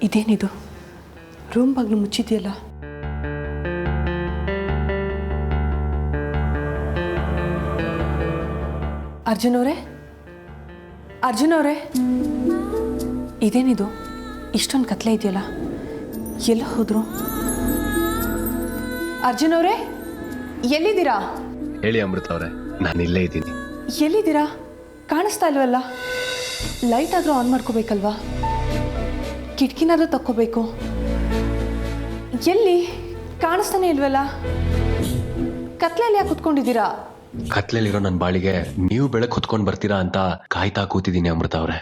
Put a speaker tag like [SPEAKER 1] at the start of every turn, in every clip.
[SPEAKER 1] ಇದೇನಿದು ರೂಮ್ ಬಾಗ್ಲು ಮುಚ್ಚಿದೆಯಲ್ಲ? ಅರ್ಜುನ್ ಅವರೇ, ಇದೇನಿದು ಇಷ್ಟೊಂದು ಕತ್ಲೆ ಇದೆಯಲ್ಲ? ಎಲ್ಲ ಹೋದ್ರು? ಅರ್ಜುನ್ ಅವರೇ, ಎಲ್ಲಿದ್ದೀರಾ?
[SPEAKER 2] ಹೇಳಿ ಅಮೃತ ಅವರೇ, ನಾನು ಇಲ್ಲೇ ಇದ್ದೀನಿ.
[SPEAKER 1] ಎಲ್ಲಿದ್ದೀರಾ? ಕಾಣಿಸ್ತಾ ಇಲ್ವಲ್ಲ? ಲೈಟ್ ಆದರೂ ಆನ್ ಮಾಡ್ಕೋಬೇಕಲ್ವಾ? ಕಿಟಕಿನಾದ್ರೂ ತಕ್ಕೋಬೇಕು. ಎಲ್ಲಿ ಕಾಣಿಸ್ತಾನೆ ಇಲ್ವಲ್ಲ? ಕತ್ಲೆಯಲ್ಲಿ ಯಾಕೆ ಕುತ್ಕೊಂಡಿದ್ದೀರಾ?
[SPEAKER 2] ಕತ್ಲೆಲಿರೋ ನನ್ನ ಬಾಳಿಗೆ ನೀವು ಬೆಳಕು ಹೊತ್ಕೊಂಡು ಬರ್ತೀರಾ ಅಂತ ಕಾಯ್ತಾ ಕೂತಿದ್ದೀನಿ ಅಮೃತ ಅವರೇ.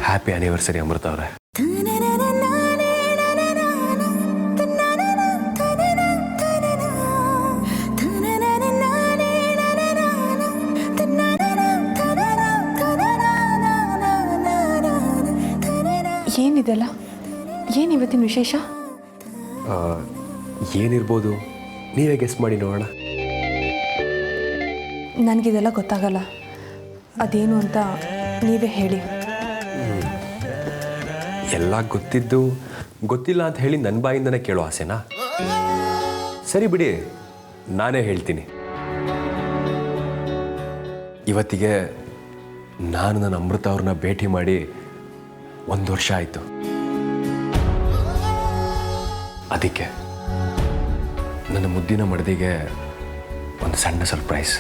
[SPEAKER 2] ಹ್ಯಾಪಿ ಆನಿವರ್ಸರಿ ಅಮೃತ ಅವರೇ.
[SPEAKER 1] ಏನಿದೆಲ್ಲ? ಏನಿವತ್ತಿನ ವಿಶೇಷ?
[SPEAKER 2] ಏನಿರ್ಬೋದು, ನೀವೇ ಗೆಸ್ ಮಾಡಿ ನೋಡೋಣ.
[SPEAKER 1] ನನಗಿದೆಲ್ಲ ಗೊತ್ತಾಗಲ್ಲ. ಅದೇನು ಅಂತ ನೀವೇ ಹೇಳಿ.
[SPEAKER 2] ಎಲ್ಲ ಗೊತ್ತಿದ್ದು ಗೊತ್ತಿಲ್ಲ ಅಂತ ಹೇಳಿ ನನ್ನ ಬಾಯಿಂದನೇ ಕೇಳೋ ಆಸೆನಾ? ಸರಿ ಬಿಡಿ, ನಾನೇ ಹೇಳ್ತೀನಿ. ಇವತ್ತಿಗೆ ನಾನು ನನ್ನ ಅಮೃತ ಅವ್ರನ್ನ ಭೇಟಿ ಮಾಡಿ 1 ವರ್ಷ ಆಯಿತು. ಅದಕ್ಕೆ ನನ್ನ ಮುದ್ದಿನ ಮಡದಿಗೆ ಒಂದು ಸಣ್ಣ ಸರ್ಪ್ರೈಸ್.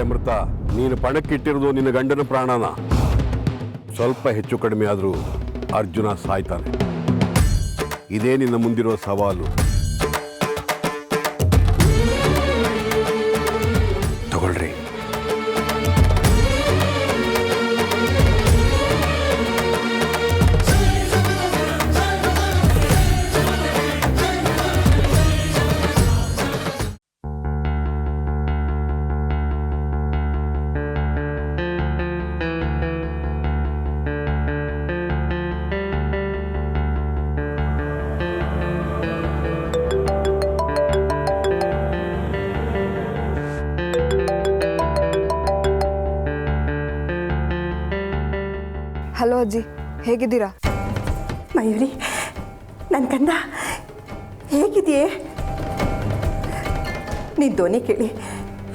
[SPEAKER 3] ಅಮೃತ, ನೀನು ಪಣಕ್ಕಿಟ್ಟಿರೋದು ನಿನ್ನ ಗಂಡನ ಪ್ರಾಣನ. ಸ್ವಲ್ಪ ಹೆಚ್ಚು ಕಡಿಮೆ ಆದರೂ ಅರ್ಜುನ ಸಾಯ್ತಾನೆ. ಇದೇ ನಿನ್ನ ಮುಂದಿರೋ ಸವಾಲು.
[SPEAKER 2] ತಗೊಳ್ರಿ.
[SPEAKER 4] ಹಲೋ ಅಜ್ಜಿ, ಹೇಗಿದ್ದೀರಾ?
[SPEAKER 5] ಮಯೂರಿ, ನನ್ನ ಕಂದ ಹೇಗಿದೆಯೇ? ನೀ ಧ್ವನಿ ಕೇಳಿ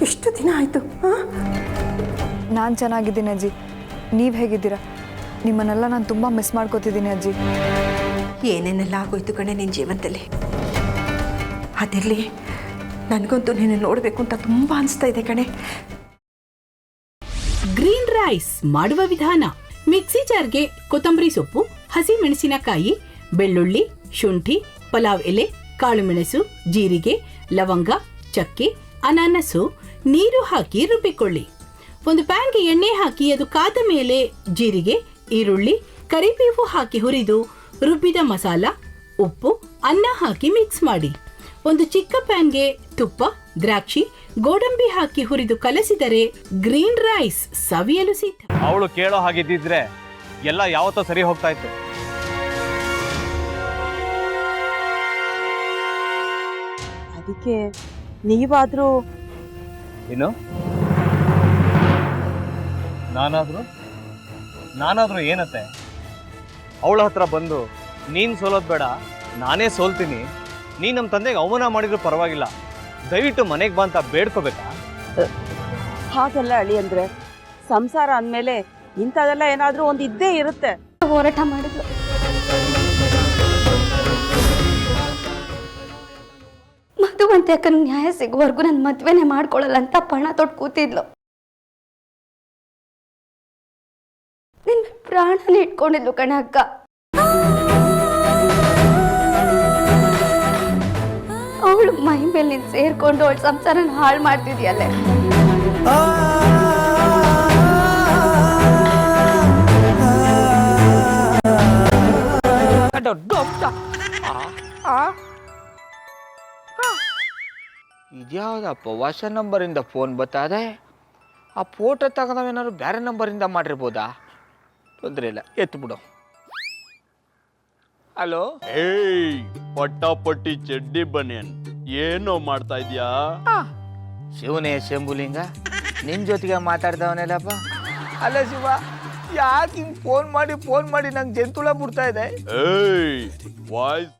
[SPEAKER 5] ಎಷ್ಟು ದಿನ ಆಯಿತು.
[SPEAKER 4] ನಾನು ಚೆನ್ನಾಗಿದ್ದೀನಿ ಅಜ್ಜಿ, ನೀವು ಹೇಗಿದ್ದೀರಾ? ನಿಮ್ಮನ್ನೆಲ್ಲ ನಾನು ತುಂಬ ಮಿಸ್ ಮಾಡ್ಕೋತಿದ್ದೀನಿ ಅಜ್ಜಿ.
[SPEAKER 5] ಏನೇನೆಲ್ಲ ಆಗೋಯ್ತು ಕಣೆ ನಿನ್ನ ಜೀವನದಲ್ಲಿ. ಅದಿರಲಿ, ನನಗಂತೂ ನಿನ್ನ ನೋಡಬೇಕು ಅಂತ ತುಂಬ ಅನಿಸ್ತಾ ಇದೆ ಕಣೆ.
[SPEAKER 6] ಗ್ರೀನ್ ರೈಸ್ ಮಾಡುವ ವಿಧಾನ: ಮಿಕ್ಸಿ ಜಾರ್ಗೆ ಕೊತ್ತಂಬರಿ ಸೊಪ್ಪು, ಹಸಿ ಮೆಣಸಿನಕಾಯಿ, ಬೆಳ್ಳುಳ್ಳಿ, ಶುಂಠಿ, ಪಲಾವ್ ಎಲೆ, ಕಾಳುಮೆಣಸು, ಜೀರಿಗೆ, ಲವಂಗ, ಚಕ್ಕೆ, ಅನಾನಸು, ನೀರು ಹಾಕಿ ರುಬ್ಬಿಕೊಳ್ಳಿ. ಒಂದು ಪ್ಯಾನ್ಗೆ ಎಣ್ಣೆ ಹಾಕಿ ಅದು ಕಾದ ಮೇಲೆ ಜೀರಿಗೆ, ಈರುಳ್ಳಿ, ಕರಿಬೇವು ಹಾಕಿ ಹುರಿದು ರುಬ್ಬಿದ ಮಸಾಲ, ಉಪ್ಪು, ಅನ್ನ ಹಾಕಿ ಮಿಕ್ಸ್ ಮಾಡಿ. ಒಂದು ಚಿಕ್ಕ ಪ್ಯಾನ್ಗೆ ತುಪ್ಪ, ದ್ರಾಕ್ಷಿ, ಗೋಡಂಬಿ ಹಾಕಿ ಹುರಿದು ಕಲಸಿದರೆ ಗ್ರೀನ್ ರೈಸ್ ಸವಿಯಲು ಸಿದ್ಧ.
[SPEAKER 7] ಅವಳು ಕೇಳೋ ಹಾಗಿದ್ದಿದ್ರೆ ಎಲ್ಲ ಯಾವತ್ತೋ ಸರಿ ಹೋಗ್ತಾ ಇತ್ತು.
[SPEAKER 8] ಅದಕ್ಕೆ ನೀವಾದ್ರೂ
[SPEAKER 7] ಏನು? ನಾನಾದ್ರೂ ಏನತ್ತೆ? ಅವಳ ಹತ್ರ ಬಂದು ನೀನ್ ಸೋಲೋದ್ ಬೇಡ, ನಾನೇ ಸೋಲ್ತೀನಿ, ನೀನ್ ನಮ್ಮ ತಂದೆಗೆ ಅವಮಾನ ಮಾಡಿದ್ರು ಪರವಾಗಿಲ್ಲ, ದಯವಿಟ್ಟು ಮನೆಗೆ ಬಾ ಅಂತ ಬೇಡ್ಕೋಬೇಕಾ?
[SPEAKER 8] ಹಾಗೆಲ್ಲ ಅಳಿ ಅಂದ್ರೆ ಸಂಸಾರ ಅಂದಮೇಲೆ ಇಂಥದೆಲ್ಲ ಏನಾದ್ರೂ ಒಂದು ಇದ್ದೇ ಇರುತ್ತೆ.
[SPEAKER 9] ಹೋರಾಟ ಮಾಡಿದ್ಲು. ಮಧುವಂತೆ ಅಕ್ಕನ ನ್ಯಾಯ ಸಿಗುವವರೆಗೂ ನನ್ನ ಮದ್ವೆನೇ ಮಾಡ್ಕೊಳ್ಳಲ್ಲ ಅಂತ ಪಣ ತೊಟ್ಟು ಕೂತಿದ್ಲು. ಪ್ರಾಣನೇ ಇಟ್ಕೊಂಡಿದ್ಲು ಕಣೆ ಅಕ್ಕ. ಅವಳು ಮೈ ಮೇಲೆ ನೀನು ಸೇರ್ಕೊಂಡು ಅವಳ ಸಂಸಾರನ ಹಾಳು ಮಾಡ್ತಿದ್ಯಲ್ಲೇ.
[SPEAKER 10] ಇದ್ಯಾವುದಪ್ಪ ಹೊಸ ನಂಬರಿಂದ ಫೋನ್ ಬರ್ತದೆ. ಆ ಫೋಟೋ ತಗೊಂಡವೇನಾದ್ರು ಬೇರೆ ನಂಬರಿಂದ ಮಾಡಿರ್ಬೋದಾ? ತೊಂದರೆ ಇಲ್ಲ, ಎತ್ತು ಬಿಡು. ಹಲೋ,
[SPEAKER 11] ಏಯ್ ಪಟ್ಟಾಪಟ್ಟಿ ಚಡ್ಡಿ ಬನಿಯನ್, ಏನೋ ಮಾಡ್ತಾ ಇದೀಯಾ?
[SPEAKER 10] ಶಿವನೇ ಶಂಭುಲಿಂಗ, ನಿನ್ನ ಜೊತೆಗೆ ಮಾತಾಡ್ದವನೇಲಪ್ಪ. ಅಲ್ಲ ಶಿವ, ಯಾಕೆ ಹಿಂಗೆ ಫೋನ್ ಮಾಡಿ ನಂಗೆ ಜಂತುಳ ಬಿಡ್ತಾ ಇದೆ?
[SPEAKER 11] ಏಯ್ ವಾಯ್ಸ್